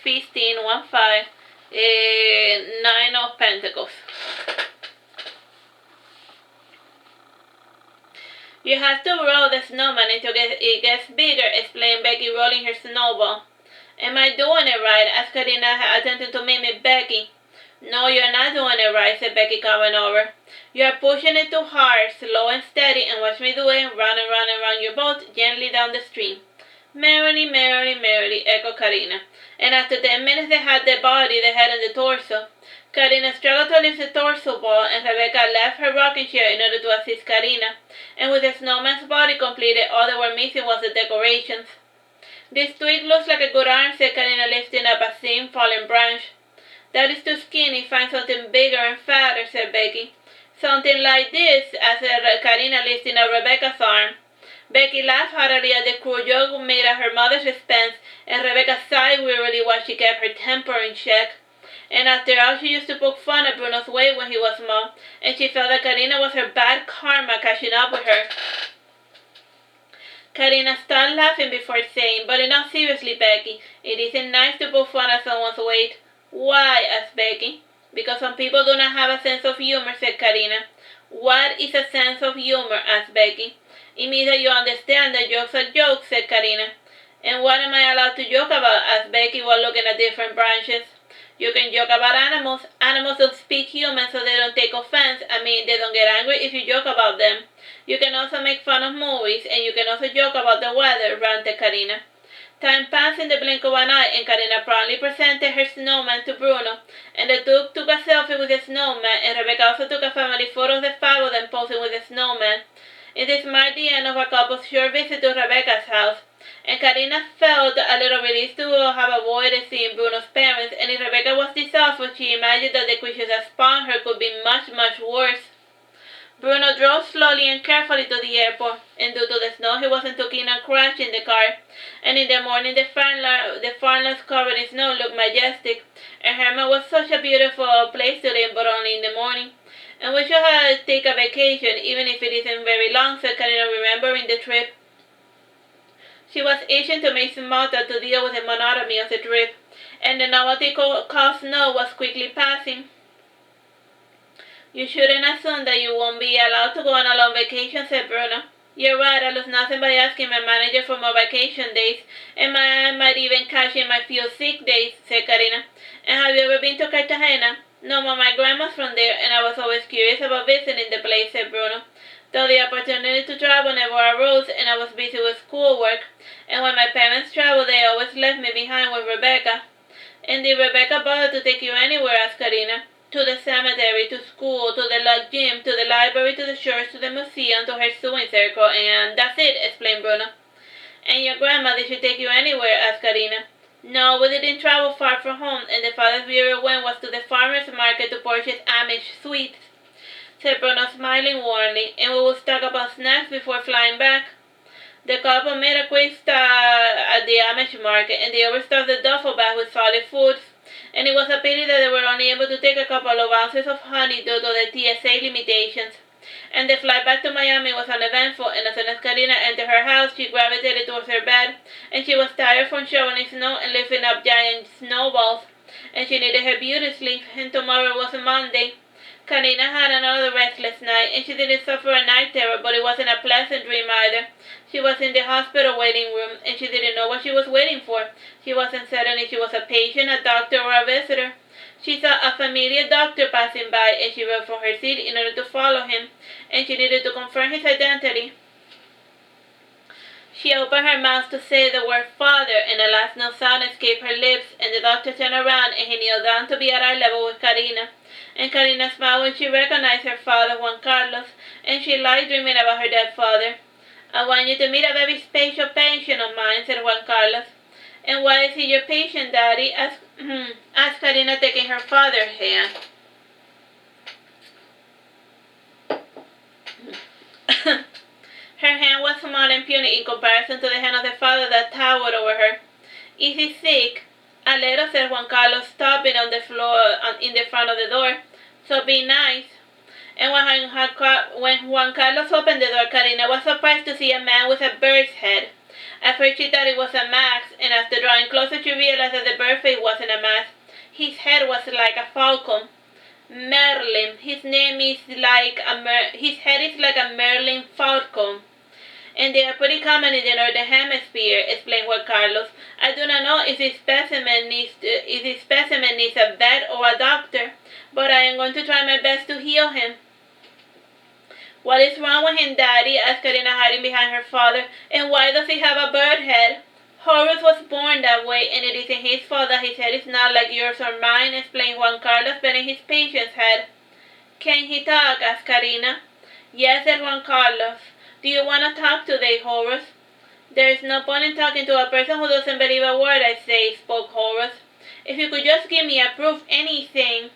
15, 1-5, 9 of Pentacles. You have to roll the snowman until it gets bigger, explained Becky, rolling her snowball. Am I doing it right? Asked Carina, attempting to mimic Becky. No, you're not doing it right, said Becky, coming over. You're pushing it too hard, slow and steady, and watch me do it, run and run and run your boat gently down the stream. Merrily, merrily, merrily, echoed Carina. And after 10 minutes they had the body, the head, and the torso. Carina struggled to lift the torso ball, and Rebecca left her rocking chair in order to assist Carina. And with the snowman's body completed, all they were missing was the decorations. This twig looks like a good arm, said Carina, lifting up a thin, fallen branch. That is too skinny. Find something bigger and fatter, said Becky. Something like this, asked Carina, lifting up Rebecca's arm. Becky laughed heartily at the cruel joke made at her mother's expense, and Rebecca sighed wearily while she kept her temper in check. And after all, she used to poke fun at Bruno's weight when he was small, and she felt that Carina was her bad karma catching up with her. Carina started laughing before saying, but enough seriously, Becky. It isn't nice to poke fun at someone's weight. Why? Asked Becky. Because some people do not have a sense of humor, said Carina. What is a sense of humor? Asked Becky. It means that you understand that jokes are jokes, said Carina. And what am I allowed to joke about? Asked Becky while looking at different branches. You can joke about animals. Animals don't speak human, so they don't take offense. I mean, they don't get angry if you joke about them. You can also make fun of movies, and you can also joke about the weather, ranted Carina. Time passed in the blink of an eye, and Carina proudly presented her snowman to Bruno, and the two took a selfie with the snowman, and Rebecca also took a family photo of the five of them posing with the snowman. It is marked the end of a couple's short visit to Rebecca's house, and Carina felt a little relieved to have avoided seeing Bruno's parents, and if Rebecca was disastrous, she imagined that the creatures that spawned her could be much, much worse. Bruno drove slowly and carefully to the airport, and due to the snow, he wasn't too keen on crashing the car. And in the morning, the farmlands covered in snow looked majestic, and Herman was such a beautiful place to live, but only in the morning. And we should take a vacation, even if it isn't very long, said Carina, remembering the trip. She was itching to make small talk to deal with the monotony of the trip, and the novelty called snow was quickly passing. You shouldn't assume that you won't be allowed to go on a long vacation, said Bruno. You're right, I lose nothing by asking my manager for more vacation days, and I might even cash in my few sick days, said Carina. And have you ever been to Cartagena? No, Mom, my grandma's from there, and I was always curious about visiting the place, said Bruno. Though the opportunity to travel never arose, and I was busy with schoolwork, and when my parents traveled, they always left me behind with Rebecca. And did Rebecca bother to take you anywhere? Asked Carina. To the cemetery, to school, to the gym, to the library, to the church, to the museum, to her sewing circle, and that's it, explained Bruno. And your grandma, did she take you anywhere? Asked Carina. No, we didn't travel far from home, and the farthest we ever went was to the farmer's market to purchase Amish sweets, said Bruno, smiling warmly, and we would stock up on snacks before flying back. The couple made a quick stop at the Amish market, and they overstuffed the duffel bag with solid foods. And it was a pity that they were only able to take a couple of ounces of honey due to the TSA limitations. And the flight back to Miami was uneventful, and as soon as Carina entered her house, she gravitated towards her bed, and she was tired from shoveling snow and lifting up giant snowballs, and she needed her beauty sleep, and tomorrow was a Monday. Carina had another restless night, and she didn't suffer a night terror, but it wasn't a pleasant dream either. She was in the hospital waiting room, and she didn't know what she was waiting for. She wasn't certain if she was a patient, a doctor, or a visitor. She saw a familiar doctor passing by, and she rose from her seat in order to follow him, and she needed to confirm his identity. She opened her mouth to say the word father, and alas, no sound escaped her lips, and the doctor turned around, and he kneeled down to be at eye level with Carina. And Carina smiled when she recognized her father, Juan Carlos, and she lied dreaming about her dead father. I want you to meet a very special patient of mine, said Juan Carlos. And why is he your patient, Daddy? Asked Carina, taking her father's hand. Her hand was small and puny in comparison to the hand of the father that towered over her. Is he sick? A little, said Juan Carlos, stopping on the floor in the front of the door. So be nice. And when Juan Carlos opened the door, Carina was surprised to see a man with a bird's head. At first she thought it was a mask, and after drawing closer she realized that the bird face wasn't a mask. His head was like a falcon. Merlin. His name is like his head is like a Merlin falcon. And they are pretty common in the northern hemisphere, explained Juan Carlos. I do not know if this specimen needs a vet or a doctor, but I am going to try my best to heal him. What is wrong with him, Daddy? Asked Carina, hiding behind her father. And why does he have a bird head? Horace was born that way, and it isn't his fault that his head is not like yours or mine, explained Juan Carlos, petting his patient's head. Can he talk? Asked Carina. Yes, said Juan Carlos. Do you want to talk today, Horace? There is no point in talking to a person who doesn't believe a word I say, spoke Horace. If you could just give me a proof, anything,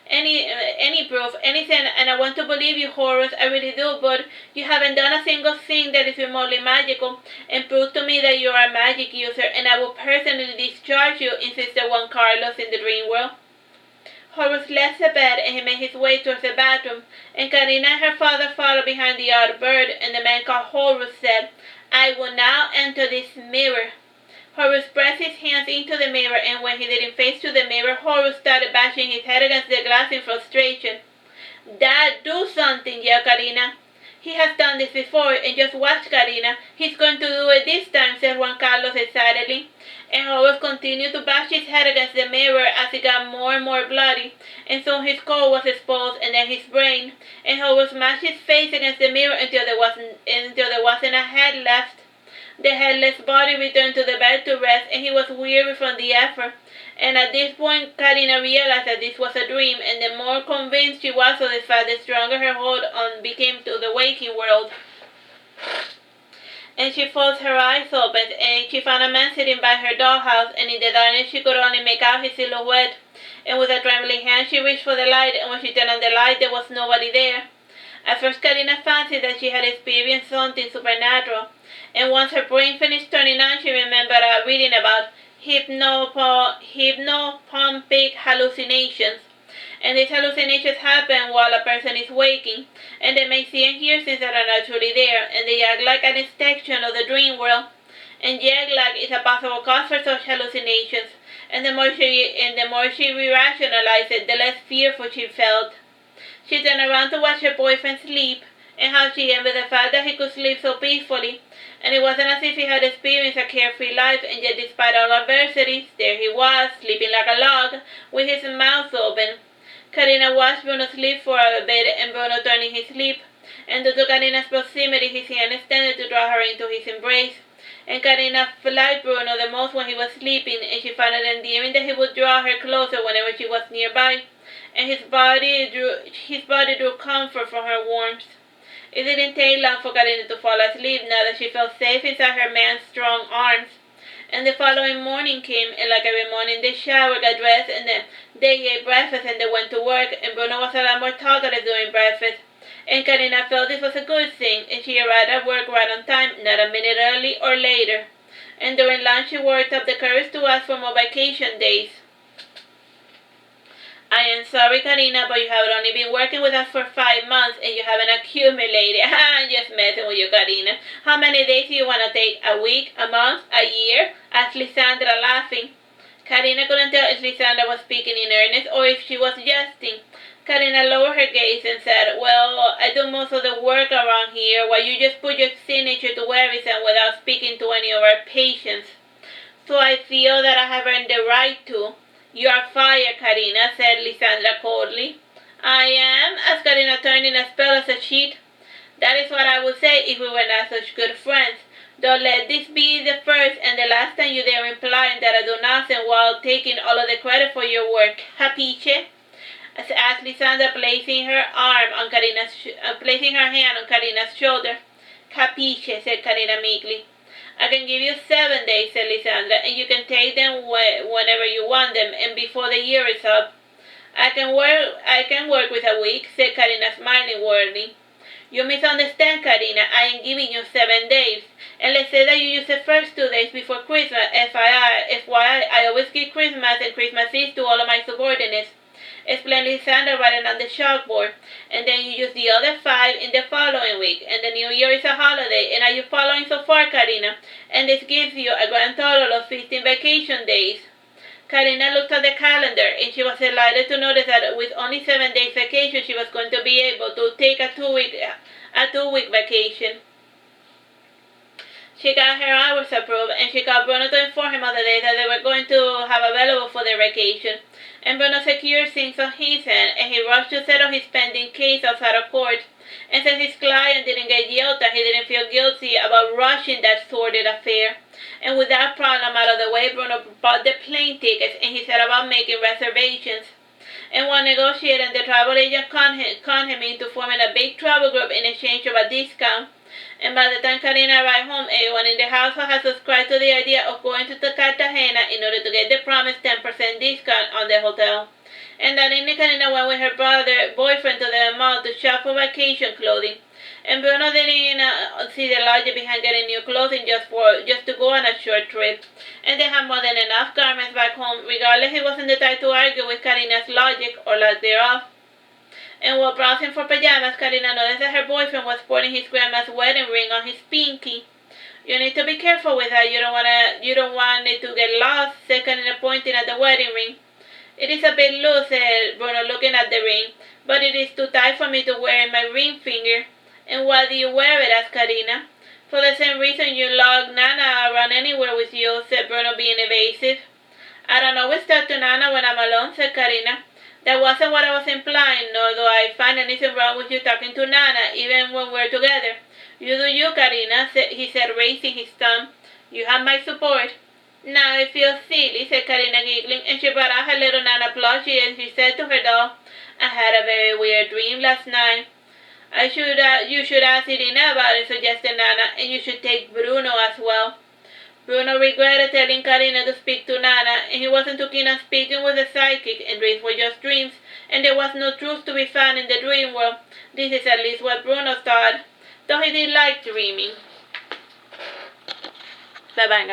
any proof, anything, and I want to believe you, Horace, I really do, but you haven't done a single thing that is remotely magical, and prove to me that you are a magic user, and I will personally discharge you, insisted Juan Carlos in the dream world. Horace left the bed, and he made his way towards the bathroom, and Carina and her father followed behind the odd bird, and the man called Horace said, I will now enter this mirror. Horace pressed his hands into the mirror, and when he didn't face to the mirror, Horace started bashing his head against the glass in frustration. Dad, do something, yelled Carina. He has done this before, and just watch, Carina. He's going to do it this time, said Juan Carlos excitedly. And Horace continued to bash his head against the mirror as it got more and more bloody, and soon his skull was exposed, and then his brain. And Horace smashed his face against the mirror until there wasn't a head left. The headless body returned to the bed to rest, and he was weary from the effort. And at this point, Carina realized that this was a dream, and the more convinced she was of the fact, the stronger her hold on became to the waking world. And she forced her eyes open, and she found a man sitting by her dollhouse, and in the darkness she could only make out his silhouette. And with a trembling hand she reached for the light, and when she turned on the light there was nobody there. At first Carina fancied that she had experienced something supernatural, and once her brain finished turning on, she remembered reading about hypnopompic hallucinations. And these hallucinations happen while a person is waking, and they may see and hear things that are naturally there, and they act like an extension of the dream world. And jet lag is a possible cause for such hallucinations, and the more she re-rationalized it, the less fearful she felt. She turned around to watch her boyfriend sleep, and how she envied the fact that he could sleep so peacefully. And it wasn't as if he had experienced a carefree life, and yet despite all adversities, there he was, sleeping like a log, with his mouth open. Carina watched Bruno sleep for a bit, and Bruno turned in his sleep, and due to Carina's proximity, his hand extended to draw her into his embrace. And Carina liked Bruno the most when he was sleeping, and she found it endearing that he would draw her closer whenever she was nearby, and his body drew comfort from her warmth. It didn't take long for Carina to fall asleep now that she felt safe inside her man's strong arms. And the following morning came, and like every morning they showered, got dressed, and then they ate breakfast and they went to work, and Bruno was a lot more talkative during breakfast. And Carina felt this was a good thing, and she arrived at work right on time, not a minute early or later. And during lunch she worked up the courage to ask for more vacation days. I am sorry, Carina, but you have only been working with us for 5 months, and you haven't accumulated. I'm just messing with you, Carina. How many days do you want to take? A week? A month? A year? Asked Lysandra, laughing. Carina couldn't tell if Lysandra was speaking in earnest or if she was jesting. Carina lowered her gaze and said, well, I do most of the work around here, while you just put your signature to everything without speaking to any of our patients. So I feel that I have earned the right to. You are fired, Carina, said Lysandra coldly. I am, asked Carina, turning as pale as a sheet. That is what I would say if we were not such good friends. Don't let this be the first and the last time you dare implying that I do nothing while taking all of the credit for your work. Capiche? Asked Lysandra, placing her hand on Carina's shoulder. Capiche, said Carina meekly. I can give you 7 days, said Lysandra, and you can take them whenever you want them, and before the year is up. I can work with a week, said Carina, smiling warmly. You misunderstand, Carina. I am giving you 7 days. And let's say that you use the first 2 days before Christmas. FYI, I always give Christmas and Christmas Eve to all of my subordinates. explained Lysander writing on the chalkboard. And then you use the other 5 in the following week. And the New Year is a holiday. And are you following so far, Carina? And this gives you a grand total of 15 vacation days. Carina looked at the calendar and she was delighted to notice that with only 7 days vacation she was going to be able to take a 2-week vacation. She got her hours approved and she called Bruno to inform him of the days that they were going to have available for their vacation. And Bruno secured things on his end and he rushed to settle his pending case outside of court. And since his client didn't get yelled at, he didn't feel guilty about rushing that sordid affair. And with that problem out of the way, Bruno bought the plane tickets and he set about making reservations. And while negotiating, the travel agent conned him into forming a big travel group in exchange of a discount. And by the time Carina arrived home, everyone in the household had subscribed to the idea of going to Cartagena in order to get the promised 10% discount on the hotel. And that evening, Carina went with her boyfriend to the mall to shop for vacation clothing. And Bruno didn't see the logic behind getting new clothing just to go on a short trip. And they had more than enough garments back home. Regardless, he wasn't the type to argue with Carina's logic or lack thereof. And while browsing for pajamas, Carina noticed that her boyfriend was sporting his grandma's wedding ring on his pinky. You need to be careful with that. You don't want it to get lost, said Carina, pointing at the wedding ring. It is a bit loose, said Bruno, looking at the ring, but it is too tight for me to wear in my ring finger. And why do you wear it? Asked Carina. For the same reason you lug Nana around anywhere with you, said Bruno, being evasive. I don't always talk to Nana when I'm alone, said Carina. That wasn't what I was implying, nor do I find anything wrong with you talking to Nana, even when we're together. You do you, Carina, he said, raising his thumb. You have my support. Now it feels silly, said Carina, giggling, and she brought out her little Nana plushie and she said to her doll, I had a very weird dream last night. You should ask Irina about it, suggested Nana, and you should take Bruno as well. Bruno regretted telling Carina to speak to Nana, and he wasn't too keen on speaking with a psychic, and dreams were just dreams, and there was no truth to be found in the dream world. This is at least what Bruno thought, though he did like dreaming. Bye-bye,